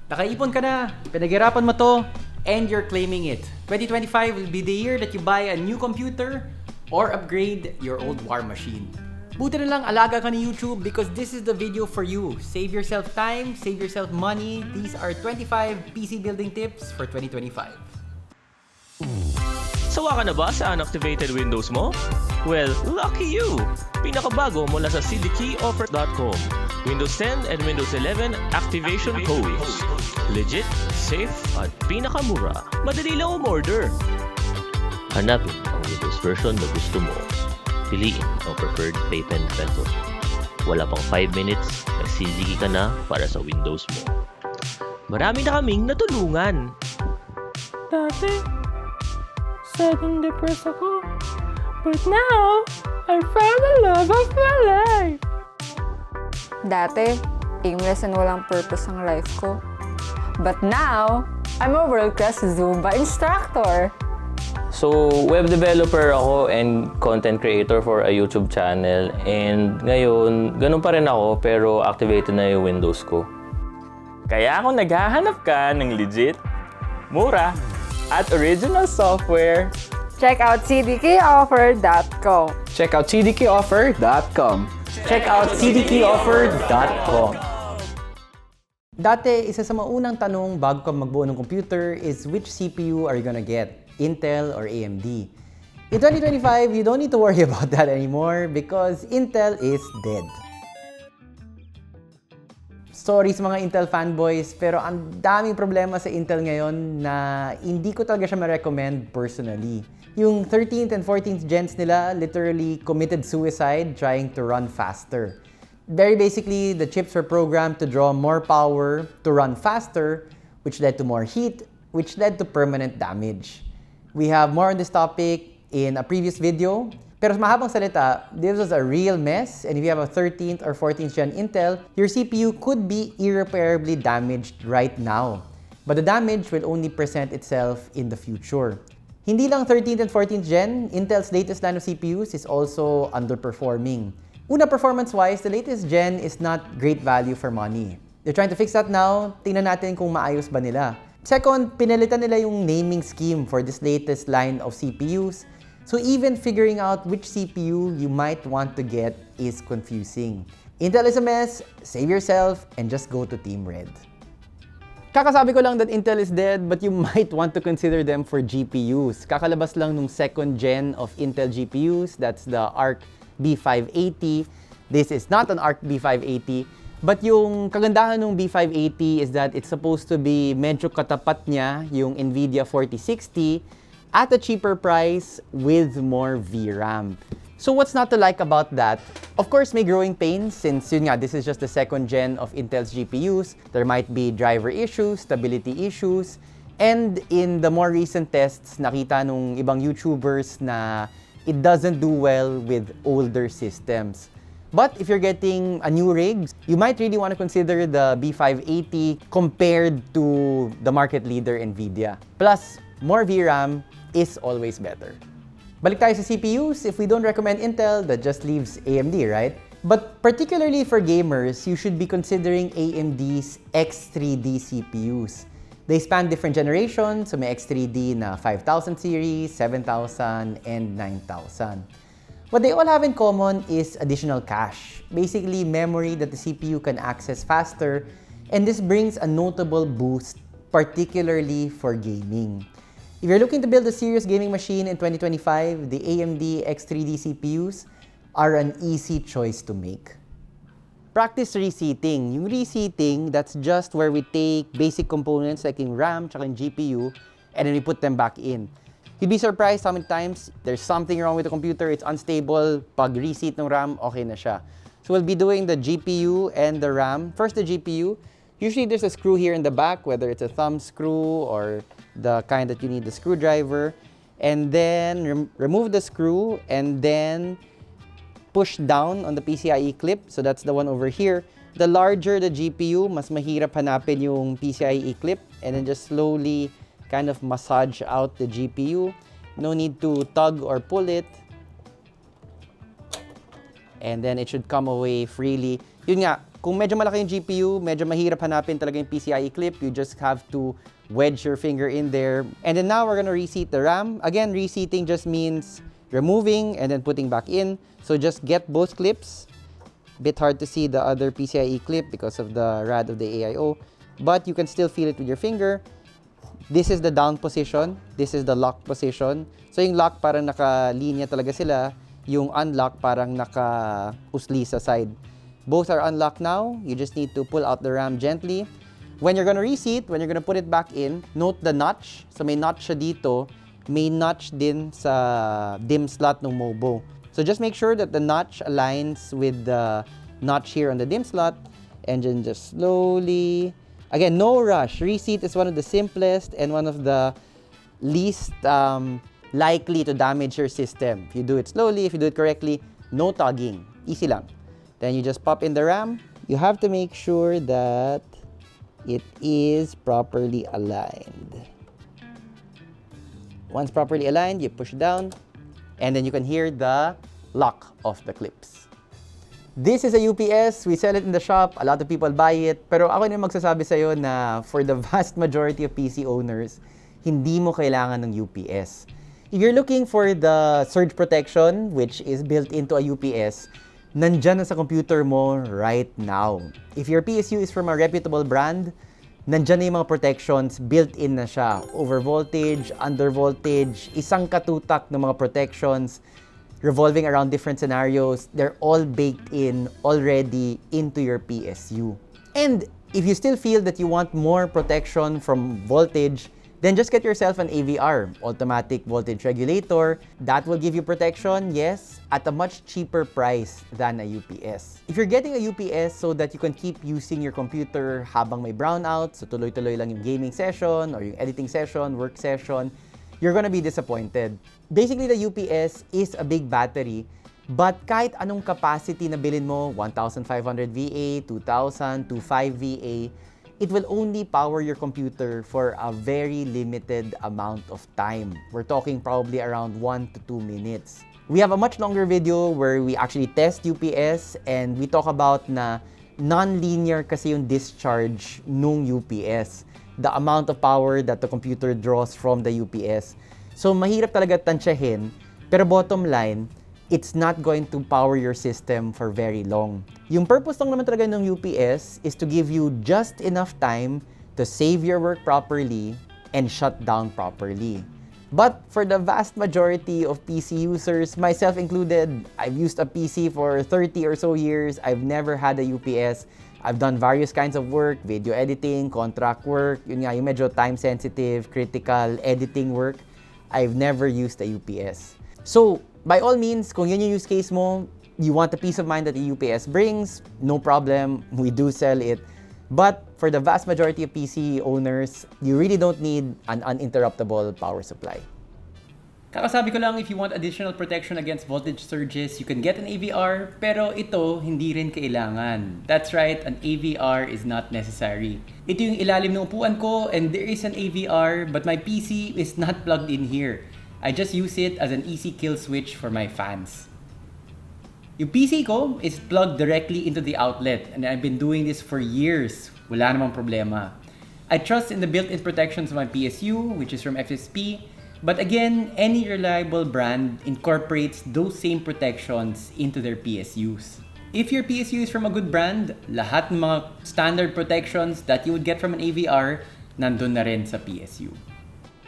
Nakaipon ka na, pinaghirapan mo to, and you're claiming it. 2025 will be the year that you buy a new computer or upgrade your old war machine. Buti na lang alaga ka ni YouTube because this is the video for you. Save yourself time, save yourself money. These are 25 PC building tips for 2025. Sawa ka na ba sa unactivated Windows mo? Well, lucky you! Pinakabago mula sa cdkeyoffer.com. Windows 10 and Windows 11 activation codes. Legit, safe, at pinakamura. Madali lang umorder. Hanapin ang Windows version na gusto mo. Piliin ang preferred payment method. Wala pang 5 minutes, nagsiligi ka na para sa Windows mo. Marami na kaming natulungan. Dati, sudden depressed ako. But now, I found the love of my life. Dati, aimless and walang purpose ang life ko. But now, I'm a world-class Zumba instructor. So, web developer ako and content creator for a YouTube channel. And ngayon, ganun pa rin ako pero activated na yung Windows ko. Kaya kung naghahanap ka ng legit, mura, at original software, Check out cdkeyoffer.com. Check out cdkeyoffer.com. Check out cdkeyoffer.com. Dati, isa sa maunang tanong bago ka magbuo ng computer is which CPU are you gonna get? Intel or AMD? In 2025, you don't need to worry about that anymore because Intel is dead. Sorry sa mga Intel fanboys, pero ang daming problema sa Intel ngayon na hindi ko talaga siya ma-recommend personally. Yung 13th and 14th gens nila literally committed suicide trying to run faster. Very basically, the chips were programmed to draw more power to run faster, which led to more heat, which led to permanent damage. We have more on this topic in a previous video. Pero sa mahabang salita, this was a real mess, and if you have a 13th or 14th gen Intel, your CPU could be irreparably damaged right now. But the damage will only present itself in the future. Hindi lang 13th and 14th gen, Intel's latest line of CPUs is also underperforming. Una, performance-wise, the latest gen is not great value for money. They're trying to fix that now. Tingnan natin kung maayos ba nila. Second, pinalitan nila yung naming scheme for this latest line of CPUs. So even figuring out which CPU you might want to get is confusing. Intel is a mess, save yourself, and just go to Team Red. Kakasabi ko lang that Intel is dead, but you might want to consider them for GPUs. Kakalabas lang nung second gen of Intel GPUs, that's the Arc B580. This is not an Arc B580, but yung kagandahan ng B580 is that it's supposed to be medyo katapat niya yung NVIDIA 4060, at a cheaper price with more VRAM. So what's not to like about that? Of course, may growing pains since yun nga, this is just the second gen of Intel's GPUs. There might be driver issues, stability issues, and in the more recent tests, nakita nung ibang YouTubers na it doesn't do well with older systems. But if you're getting a new rig, you might really want to consider the B580 compared to the market leader NVIDIA. Plus, more VRAM is always better. Balik tayo sa CPUs. If we don't recommend Intel, that just leaves AMD, right? But particularly for gamers, you should be considering AMD's X3D CPUs. They span different generations, so may X3D na 5000 series, 7000, and 9000. What they all have in common is additional cache, basically memory that the CPU can access faster, and this brings a notable boost, particularly for gaming. If you're looking to build a serious gaming machine in 2025, the AMD X3D CPUs are an easy choice to make. Practice reseating. Yung reseating, that's just where we take basic components like yung RAM tsaka yung GPU and then we put them back in. You'd be surprised how many times there's something wrong with the computer, it's unstable, pag reseat ng RAM, okay na siya. So we'll be doing the GPU and the RAM. First the GPU. Usually there's a screw here in the back, whether it's a thumb screw or the kind that you need the screwdriver. And then remove the screw and then push down on the PCIe clip. So that's the one over here. The larger the GPU, mas mahirap hanapin yung PCIe clip. And then just slowly kind of massage out the GPU. No need to tug or pull it. And then it should come away freely. Yun nga, Kung medyo malaki yung GPU, medyo mahirap hanapin talaga yung PCIe clip. You just have to wedge your finger in there. And then now we're gonna reseat the RAM. Again, reseating just means removing and then putting back in. So just get both clips. Bit hard to see the other PCIe clip because of the rad of the AIO, but you can still feel it with your finger. This is the down position. This is the lock position. So yung lock parang naka-linya talaga sila. Yung unlock parang naka-usli sa side. Both are unlocked now. You just need to pull out the RAM gently. When you're gonna reseat, when you're gonna put it back in, note the notch. So may notch siya dito. May notch din sa DIMM slot ng MOBO. So just make sure that the notch aligns with the notch here on the DIMM slot. And then just slowly... Again, no rush. Reseat is one of the simplest and one of the least likely to damage your system. If you do it slowly, if you do it correctly, no tugging. Easy lang. Then you just pop in the RAM. You have to make sure that it is properly aligned. Once properly aligned, you push down, and then you can hear the lock of the clips. This is a UPS. We sell it in the shop. A lot of people buy it. Pero ako na magsasabi sa'yo na for the vast majority of PC owners, hindi mo kailangan ng UPS. If you're looking for the surge protection, which is built into a UPS, nandyan na sa computer mo right now. If your PSU is from a reputable brand, nandyan na yung mga protections, built-in na siya. Over voltage, under voltage, isang katutak ng mga protections, revolving around different scenarios, they're all baked in already into your PSU. And if you still feel that you want more protection from voltage, then just get yourself an AVR, automatic voltage regulator. That will give you protection, yes, at a much cheaper price than a UPS. If you're getting a UPS so that you can keep using your computer habang may brownout, so tuloy-tuloy lang yung gaming session or yung editing session, work session, you're gonna be disappointed. Basically, the UPS is a big battery, but kahit anong capacity na bilhin mo, 1,500 VA, 2,000, 2.5 VA, it will only power your computer for a very limited amount of time. We're talking probably around 1 to 2 minutes. We have a much longer video where we actually test UPS and we talk about na non-linear kasi yung discharge nung UPS. The amount of power that the computer draws from the UPS. So mahirap talaga tansyahin, pero bottom line, it's not going to power your system for very long. Yung purpose lang naman talaga ng UPS is to give you just enough time to save your work properly and shut down properly. But for the vast majority of PC users, myself included, I've used a PC for 30 or so years. I've never had a UPS. I've done various kinds of work, video editing, contract work, yun nga, yung medyo time-sensitive, critical editing work. I've never used a UPS. So, by all means, kung yun yung use case mo, you want the peace of mind that the UPS brings, no problem, we do sell it. But for the vast majority of PC owners, you really don't need an uninterruptible power supply. Kakasabi ko lang, if you want additional protection against voltage surges, you can get an AVR, pero ito, hindi rin kailangan. That's right, an AVR is not necessary. Ito yung ilalim ng upuan ko, and there is an AVR, but my PC is not plugged in here. I just use it as an easy kill switch for my fans. Yung PC ko is plugged directly into the outlet, and I've been doing this for years. Wala namang problema. I trust in the built-in protections of my PSU, which is from FSP, but again, any reliable brand incorporates those same protections into their PSUs. If your PSU is from a good brand, lahat ng mga standard protections that you would get from an AVR, nandun na rin sa PSU.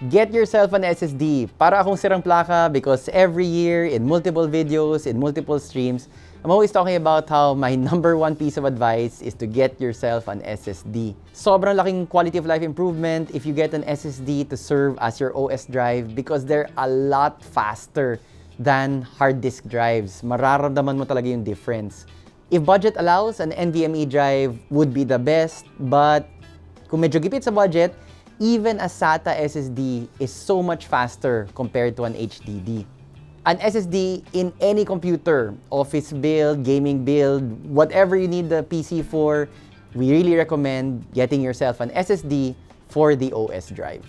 Get yourself an SSD. Para akong sirang plaka because every year, in multiple videos, in multiple streams, I'm always talking about how my number one piece of advice is to get yourself an SSD. Sobrang laking quality of life improvement if you get an SSD to serve as your OS drive because they're a lot faster than hard disk drives. Mararamdaman mo talaga yung difference. If budget allows, an NVMe drive would be the best, but kung medyo gipit sa budget, even a SATA SSD is so much faster compared to an HDD. An SSD in any computer, office build, gaming build, whatever you need the PC for, we really recommend getting yourself an SSD for the OS drive.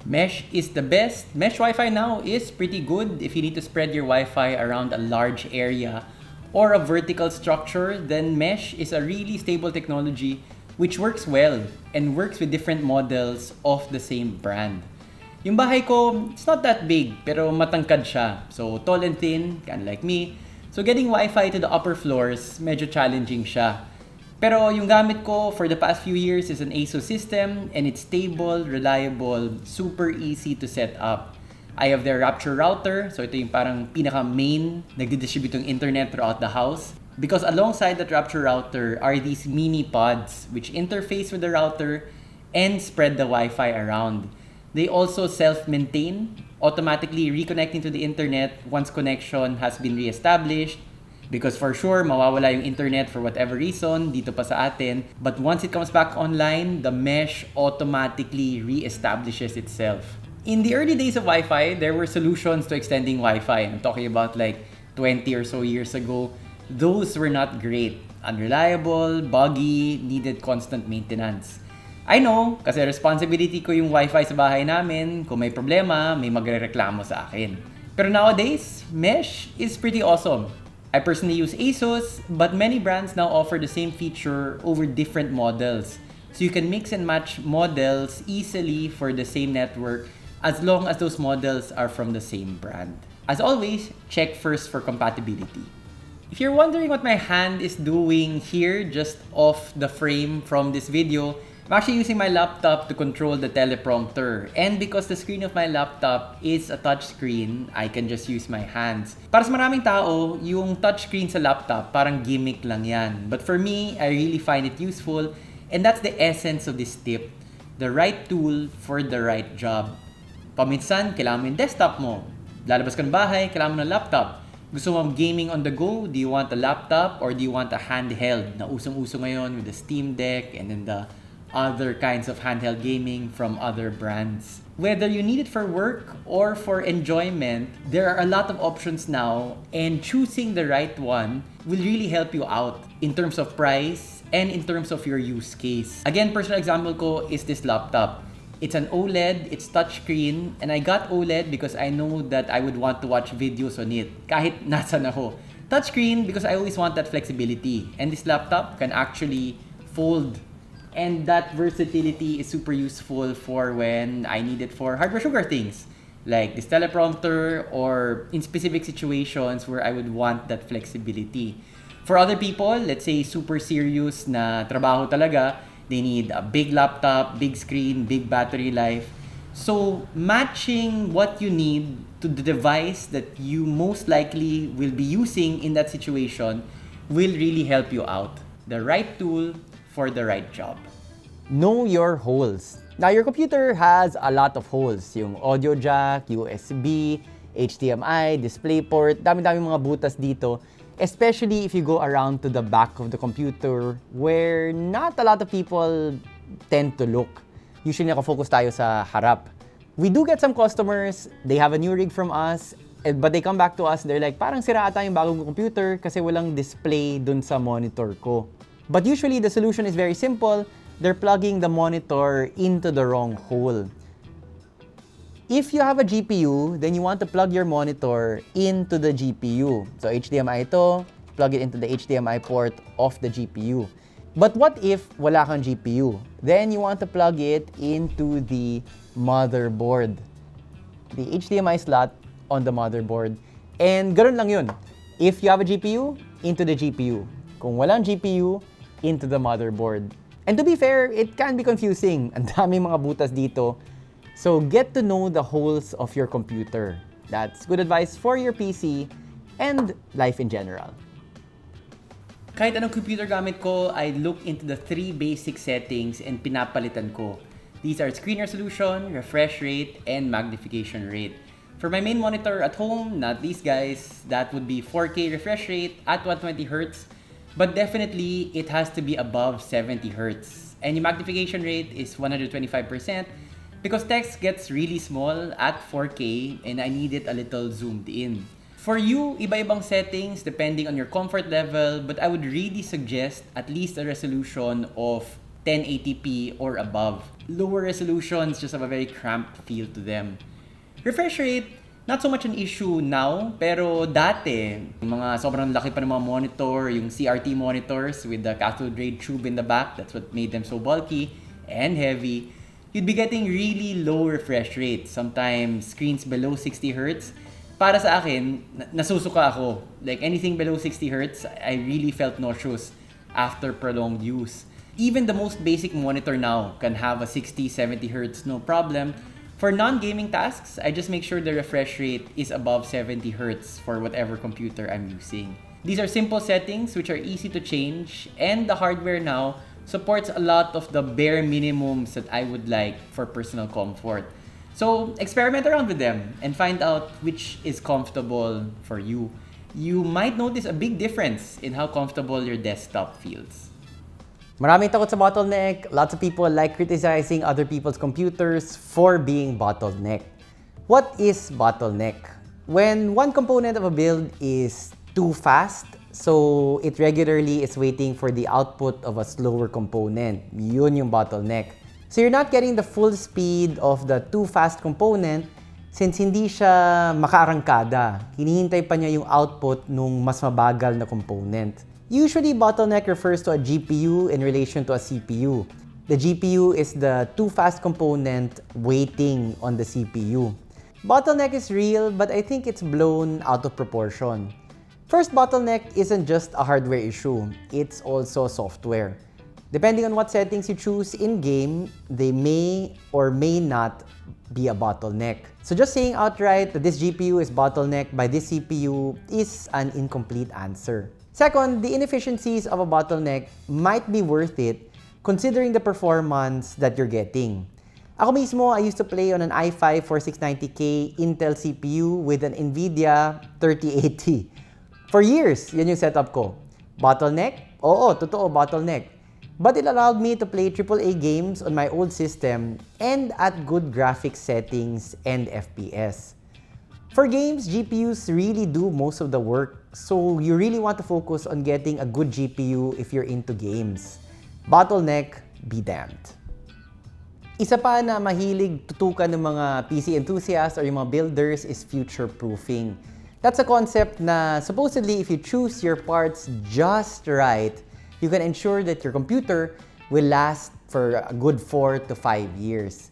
Mesh is the best. Mesh Wi-Fi now is pretty good if you need to spread your Wi-Fi around a large area. or a vertical structure, then mesh is a really stable technology which works well and works with different models of the same brand. Yung bahay ko, it's not that big, pero matangkad siya. So, tall and thin, kind of like me. So, getting Wi-Fi to the upper floors, medyo challenging siya. Pero yung gamit ko for the past few years is an ASUS system, and it's stable, reliable, super easy to set up. I have their Rapture router, so ito yung parang pinaka-main, nagdi-distribute ng internet throughout the house. Because alongside that Rapture router are these mini pods, which interface with the router and spread the Wi-Fi around. They also self-maintain, automatically reconnecting to the internet once connection has been re-established. Because for sure, mawawala yung internet for whatever reason dito pa sa atin. But once it comes back online, the mesh automatically re-establishes itself. In the early days of Wi-Fi, there were solutions to extending Wi-Fi. I'm talking about like 20 or so years ago. Those were not great. Unreliable, buggy, needed constant maintenance. I know, kasi responsibility ko yung Wi-Fi sa bahay namin. Kung may problema, may magrereklamo sa akin. Pero nowadays, mesh is pretty awesome. I personally use ASUS, but many brands now offer the same feature over different models. So you can mix and match models easily for the same network as long as those models are from the same brand. As always, check first for compatibility. If you're wondering what my hand is doing here just off the frame from this video, I'm actually using my laptop to control the teleprompter. And because the screen of my laptop is a touch screen, I can just use my hands. Para sa maraming tao, yung touch screen sa laptop parang gimmick lang yan. But for me, I really find it useful. And that's the essence of this tip. The right tool for the right job. Paminsan, kailangan mo yung desktop mo. Lalabas ka ng bahay, kailangan mo ng laptop. Gusto mo gaming on the go? Do you want a laptop or do you want a handheld? Na usong-uso ngayon with the Steam Deck and then the other kinds of handheld gaming from other brands. Whether you need it for work or for enjoyment, there are a lot of options now, and choosing the right one will really help you out in terms of price and in terms of your use case. Again, personal example ko is this laptop. It's an OLED, it's touchscreen, and I got OLED because I know that I would want to watch videos on it, kahit nasan ako. Touchscreen because I always want that flexibility, and this laptop can actually fold. And that versatility is super useful for when I need it for hardware sugar things, like this teleprompter or in specific situations where I would want that flexibility. For other people, let's say super serious na trabaho talaga, they need a big laptop, big screen, big battery life. So matching what you need to the device that you most likely will be using in that situation will really help you out. The right tool for the right job. Know your holes. Now, your computer has a lot of holes. Yung audio jack, USB, HDMI, DisplayPort, dami-dami mga butas dito. Especially if you go around to the back of the computer where not a lot of people tend to look. Usually nakafocus tayo sa harap. We do get some customers, they have a new rig from us, but they come back to us, they're like, parang sira ata yung bagong computer kasi walang display dun sa monitor ko. But usually the solution is very simple. They're plugging the monitor into the wrong hole. If you have a GPU, then you want to plug your monitor into the GPU. So HDMI ito, plug it into the HDMI port of the GPU. But what if wala kang GPU? Then you want to plug it into the motherboard. The HDMI slot on the motherboard. And ganoon lang yun. If you have a GPU, into the GPU. Kung walang GPU, into the motherboard. And to be fair, it can be confusing. Ang daming mga butas dito. So get to know the holes of your computer. That's good advice for your PC and life in general. Kahit anong computer gamit ko, I look into the 3 basic settings and pinapalitan ko. These are screen resolution, refresh rate, and magnification rate. For my main monitor at home, not these guys, that would be 4K refresh rate at 120Hz. But definitely, it has to be above 70Hz. And yung magnification rate is 125% because text gets really small at 4K and I need it a little zoomed in. For you, iba-ibang settings depending on your comfort level, but I would really suggest at least a resolution of 1080p or above. Lower resolutions just have a very cramped feel to them. Refresh rate, Not so much an issue now, pero dati, yung mga sobrang laki pa ng mga monitor, yung CRT monitors with the cathode ray tube in the back, that's what made them so bulky and heavy. You'd be getting really low refresh rates, sometimes screens below 60 Hz. Para sa akin, nasusuka ako. Like anything below 60 Hz, I really felt nauseous after prolonged use. Even the most basic monitor now can have a 60-70 Hz, no problem. For non-gaming tasks, I just make sure the refresh rate is above 70 Hz for whatever computer I'm using. These are simple settings which are easy to change, and the hardware now supports a lot of the bare minimums that I would like for personal comfort. So experiment around with them and find out which is comfortable for you. You might notice a big difference in how comfortable your desktop feels. Maraming takot sa bottleneck. Lots of people like criticizing other people's computers for being bottleneck. What is bottleneck? When one component of a build is too fast, so it regularly is waiting for the output of a slower component. Yun yung bottleneck. So you're not getting the full speed of the too fast component since hindi siya makaarangkada. Hinihintay pa niya yung output nung mas mabagal na component. Usually, bottleneck refers to a GPU in relation to a CPU. The GPU is the too fast component waiting on the CPU. Bottleneck is real, but I think it's blown out of proportion. First, bottleneck isn't just a hardware issue, it's also software. Depending on what settings you choose in-game, they may or may not be a bottleneck. So just saying outright that this GPU is bottlenecked by this CPU is an incomplete answer. Second, the inefficiencies of a bottleneck might be worth it considering the performance that you're getting. Ako mismo, I used to play on an i5 4690K Intel CPU with an NVIDIA 3080. For years, yun yung setup ko. Bottleneck? Oo, totoo, bottleneck. But it allowed me to play AAA games on my old system and at good graphics settings and FPS. For games, GPUs really do most of the work, so you really want to focus on getting a good GPU if you're into games. Bottleneck, be damned. Isa pa na mahilig tutukan ng mga PC enthusiasts or yung mga builders is future-proofing. That's a concept na supposedly if you choose your parts just right, you can ensure that your computer will last for a good 4 to 5 years.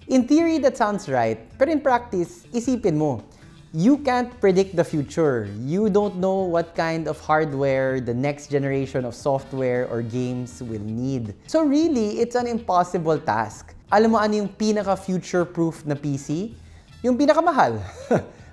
In theory, that sounds right, pero in practice, isipin mo, you can't predict the future. You don't know what kind of hardware the next generation of software or games will need. So really, it's an impossible task. Alam mo ano yung pinaka-future-proof na PC? Yung pinakamahal.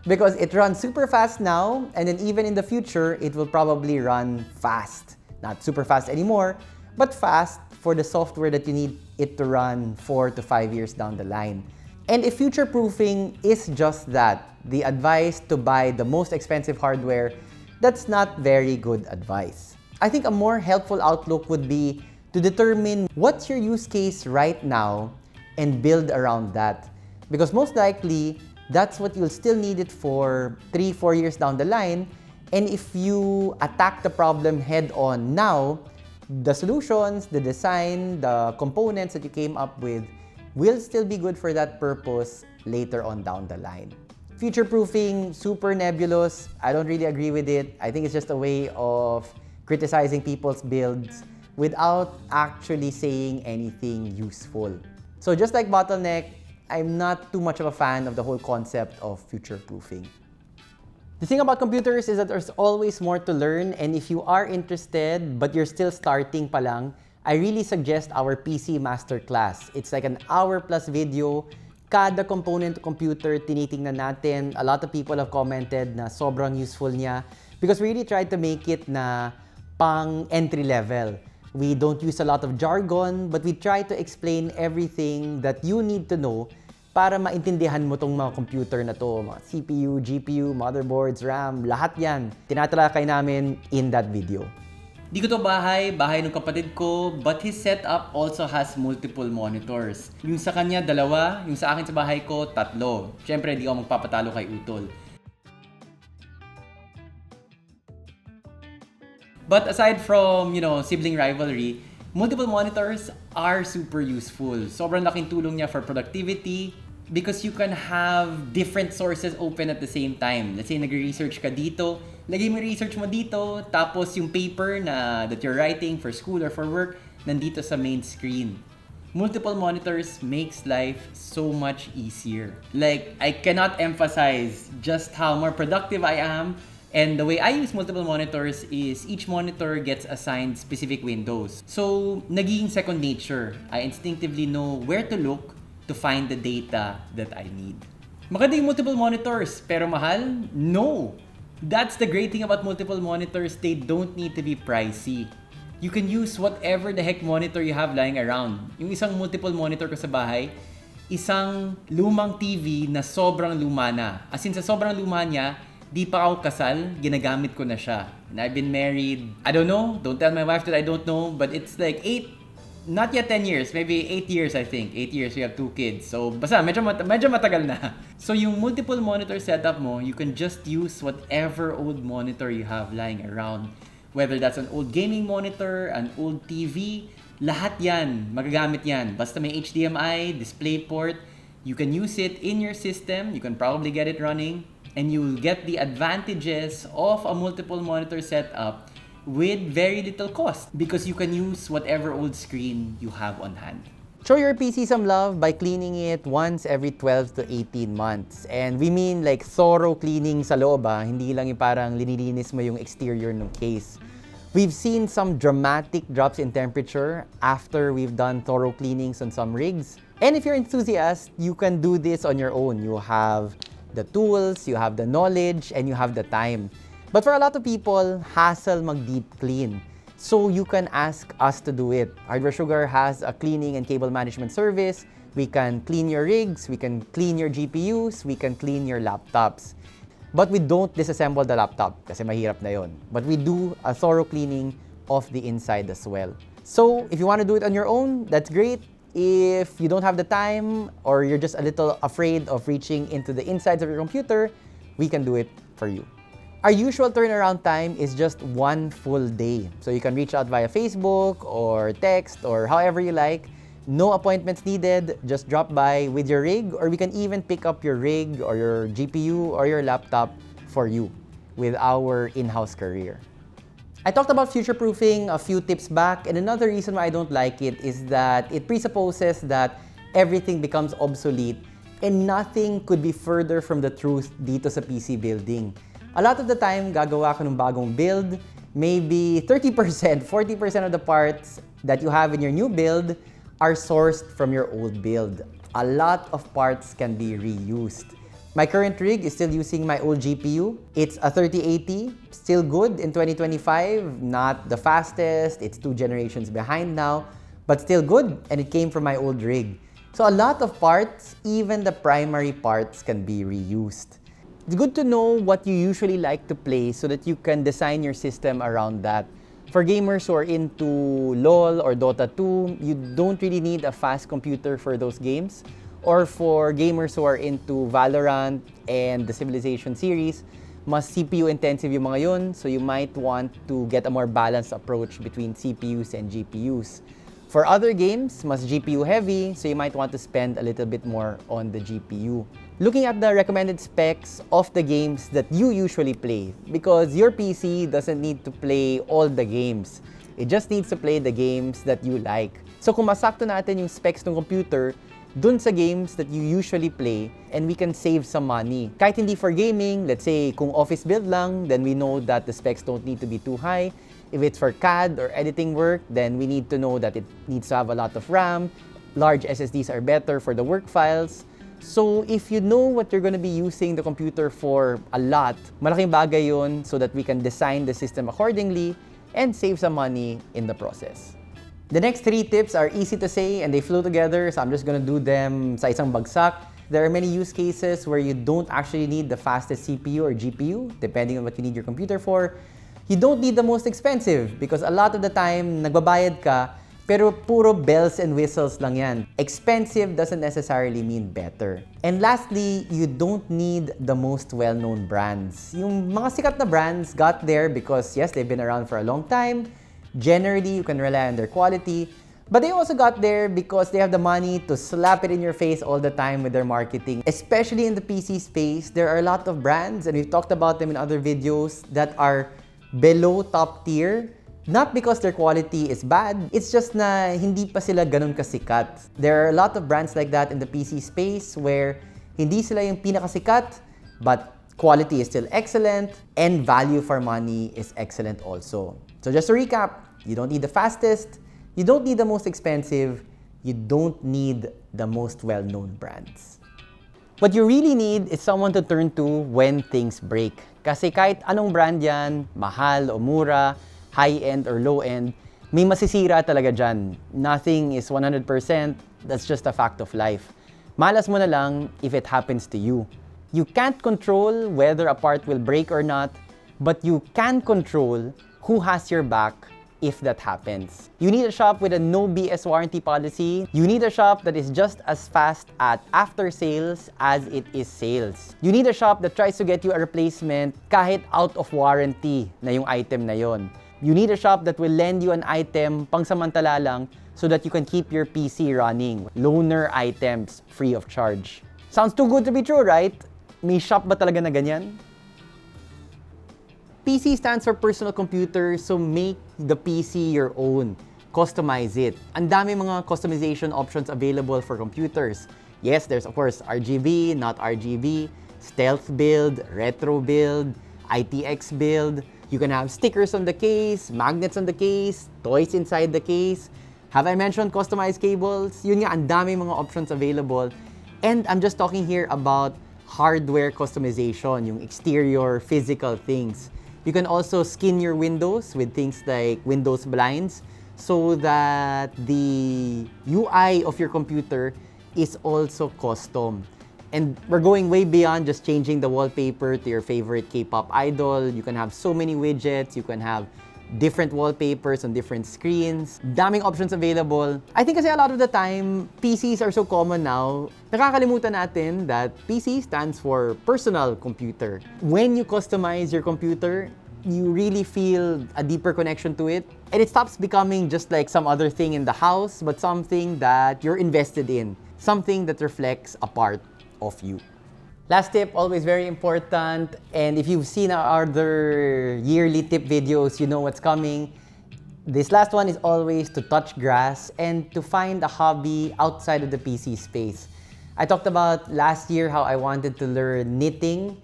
Because it runs super fast now, and then even in the future, it will probably run fast. Not super fast anymore, but fast for the software that you need it to run 4 to 5 years down the line. And if future-proofing is just that, the advice to buy the most expensive hardware, that's not very good advice. I think a more helpful outlook would be to determine what's your use case right now and build around that. Because most likely, that's what you'll still need it for 3-4 years down the line. And if you attack the problem head-on now, the solutions, the design, the components that you came up with will still be good for that purpose later on down the line. Future-proofing, super nebulous. I don't really agree with it. I think it's just a way of criticizing people's builds without actually saying anything useful. So just like Bottleneck, I'm not too much of a fan of the whole concept of future-proofing. The thing about computers is that there's always more to learn, and if you are interested but you're still starting pa lang, I really suggest our PC Masterclass. It's like an hour-plus video. Kada component computer, tinitingnan natin. A lot of people have commented na sobrang useful niya because we really tried to make it na pang entry level. We don't use a lot of jargon, but we try to explain everything that you need to know para maintindihan mo tong mga computer na to, mga CPU, GPU, motherboards, RAM, lahat yan. Tinatalakay namin in that video. Di ko to bahay ng kapatid ko, but his setup also has multiple monitors. Yung sa kanya, 2, yung sa akin sa bahay ko, 3. Siyempre, di ako magpapatalo kay Utol. But aside from, sibling rivalry, multiple monitors are super useful. Sobrang laking tulong niya for productivity, because you can have different sources open at the same time. Let's say nagre-research ka dito, lagay mo yung research mo dito, tapos yung paper that you're writing for school or for work, nandito sa main screen. Multiple monitors makes life so much easier. Like, I cannot emphasize just how more productive I am. And the way I use multiple monitors is each monitor gets assigned specific windows. So, naging second nature. I instinctively know where to look to find the data that I need. Maganda yung multiple monitors, pero mahal? No! That's the great thing about multiple monitors. They don't need to be pricey. You can use whatever the heck monitor you have lying around. Yung isang multiple monitor ko sa bahay, isang lumang TV na sobrang luma na. As in, sa sobrang luma niya, di pa ako kasal, ginagamit ko na siya. And I've been married, I don't know, don't tell my wife that I don't know, but it's like not yet 10 years, maybe 8 years I think. 8 years, we have 2 kids. So, basta, medyo matagal na. So, yung multiple monitor setup mo, you can just use whatever old monitor you have lying around. Whether that's an old gaming monitor, an old TV, lahat yan, magagamit yan. Basta may HDMI, DisplayPort, you can use it in your system, you can probably get it running, and you'll get the advantages of a multiple monitor setup with very little cost because you can use whatever old screen you have on hand. Show your PC some love by cleaning it once every 12 to 18 months. And we mean like thorough cleaning sa loob, hindi lang yung parang linilinis mo yung exterior ng case. We've seen some dramatic drops in temperature after we've done thorough cleanings on some rigs. And if you're an enthusiast, you can do this on your own. You have the tools, you have the knowledge, and you have the time. But for a lot of people, hassle mag-deep clean. So you can ask us to do it. Hardware Sugar has a cleaning and cable management service. We can clean your rigs, we can clean your GPUs, we can clean your laptops. But we don't disassemble the laptop kasi mahirap na yon. But we do a thorough cleaning of the inside as well. So if you want to do it on your own, that's great. If you don't have the time or you're just a little afraid of reaching into the insides of your computer, we can do it for you. Our usual turnaround time is just 1 full day. So you can reach out via Facebook or text or however you like. No appointments needed, just drop by with your rig, or we can even pick up your rig or your GPU or your laptop for you with our in-house courier. I talked about future-proofing a few tips back, and another reason why I don't like it is that it presupposes that everything becomes obsolete, and nothing could be further from the truth dito sa PC building. A lot of the time, gagawa ka ng bagong build, maybe 30%, 40% of the parts that you have in your new build are sourced from your old build. A lot of parts can be reused. My current rig is still using my old GPU. It's a 3080, still good in 2025, not the fastest, it's 2 generations behind now, but still good, and it came from my old rig. So a lot of parts, even the primary parts, can be reused. It's good to know what you usually like to play so that you can design your system around that. For gamers who are into LoL or Dota 2, you don't really need a fast computer for those games. Or for gamers who are into Valorant and the Civilization series, mas CPU intensive yung mga yun, so you might want to get a more balanced approach between CPUs and GPUs. For other games, mas GPU heavy, so you might want to spend a little bit more on the GPU. Looking at the recommended specs of the games that you usually play, because your PC doesn't need to play all the games. It just needs to play the games that you like. So kung masakto natin yung specs ng computer dun sa games that you usually play, and we can save some money. Kahit hindi for gaming, let's say kung office build lang, then we know that the specs don't need to be too high. If it's for CAD or editing work, then we need to know that it needs to have a lot of RAM. Large SSDs are better for the work files. So if you know what you're going to be using the computer for a lot, malaking bagay yun so that we can design the system accordingly and save some money in the process. The next 3 tips are easy to say and they flow together, so I'm just gonna do them sa isang bagsak. There are many use cases where you don't actually need the fastest CPU or GPU, depending on what you need your computer for. You don't need the most expensive because a lot of the time, nagbabayad ka, pero puro bells and whistles lang yan. Expensive doesn't necessarily mean better. And lastly, you don't need the most well-known brands. Yung mga sikat na brands got there because yes, they've been around for a long time. Generally, you can rely on their quality, But they also got there because they have the money to slap it in your face all the time with their marketing. Especially in the PC space, there are a lot of brands, and we've talked about them in other videos, that are below top tier. Not because their quality is bad, it's just na hindi pa sila ganun kasikat. There are a lot of brands like that in the PC space where hindi sila yung pinakasikat, but quality is still excellent, and value for money is excellent also. So just to recap, you don't need the fastest, you don't need the most expensive, you don't need the most well-known brands. What you really need is someone to turn to when things break. Kasi kahit anong brand yan, mahal o mura, high-end or low-end, may masisira talaga dyan. Nothing is 100%, that's just a fact of life. Malas mo na lang if it happens to you. You can't control whether a part will break or not, but you can control who has your back if that happens. You need a shop with a no BS warranty policy. You need a shop that is just as fast at after sales as it is sales. You need a shop that tries to get you a replacement kahit out of warranty na yung item na yon. You need a shop that will lend you an item pangsamantala lang so that you can keep your PC running. Loaner items free of charge. Sounds too good to be true, right? May shop ba talaga na ganyan? PC stands for personal computer, so make the PC your own. Customize it. Ang dami mga customization options available for computers. Yes, there's of course RGB, not RGB, stealth build, retro build, ITX build. You can have stickers on the case, magnets on the case, toys inside the case. Have I mentioned customized cables? Yun nga, ang dami mga options available. And I'm just talking here about hardware customization, yung exterior, physical things. You can also skin your windows with things like Windows blinds so that the UI of your computer is also custom. And we're going way beyond just changing the wallpaper to your favorite K-pop idol. You can have so many widgets, you can have different wallpapers on different screens. Daming options available. I think kasi a lot of the time, PCs are so common now, nakakalimutan natin that PC stands for personal computer. When you customize your computer, you really feel a deeper connection to it. And it stops becoming just like some other thing in the house, but something that you're invested in. Something that reflects a part of you. Last tip, always very important, and if you've seen our other yearly tip videos, you know what's coming. This last one is always to touch grass and to find a hobby outside of the PC space. I talked about last year how I wanted to learn knitting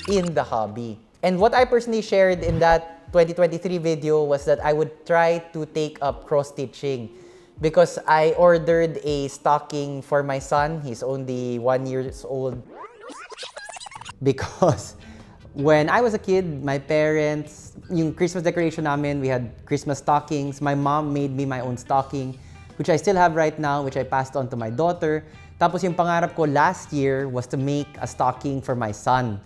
in the hobby. And what I personally shared in that 2023 video was that I would try to take up cross-stitching. Because I ordered a stocking for my son. He's only 1 year old. Because when I was a kid, my parents, yung Christmas decoration namin, we had Christmas stockings. My mom made me my own stocking, which I still have right now, which I passed on to my daughter. Tapos yung pangarap ko last year was to make a stocking for my son.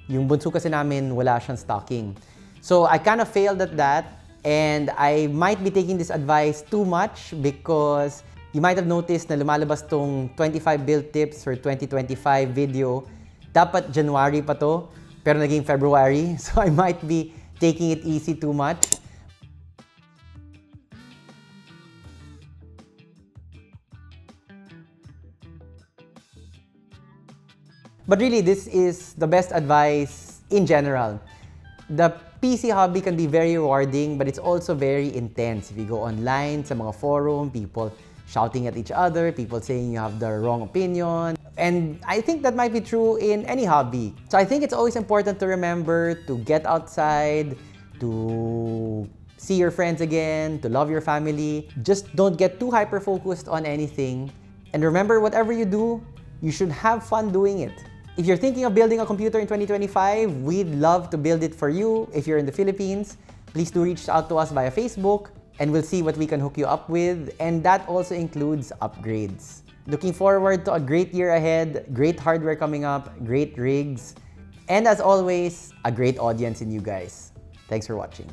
Yung bunso kasi namin, wala siyang stocking. So I kind of failed at that. And I might be taking this advice too much because you might have noticed na lumalabas tong 25 build tips for 2025 video. Dapat January pa to, pero naging February. So I might be taking it easy too much. But really, this is the best advice in general. The PC hobby can be very rewarding, but it's also very intense. If you go online, sa mga forum, people shouting at each other, people saying you have the wrong opinion. And I think that might be true in any hobby. So I think it's always important to remember to get outside, to see your friends again, to love your family. Just don't get too hyper-focused on anything. And remember, whatever you do, you should have fun doing it. If you're thinking of building a computer in 2025, we'd love to build it for you. If you're in the Philippines, please do reach out to us via Facebook and we'll see what we can hook you up with. And that also includes upgrades. Looking forward to a great year ahead, great hardware coming up, great rigs, and as always, a great audience in you guys. Thanks for watching.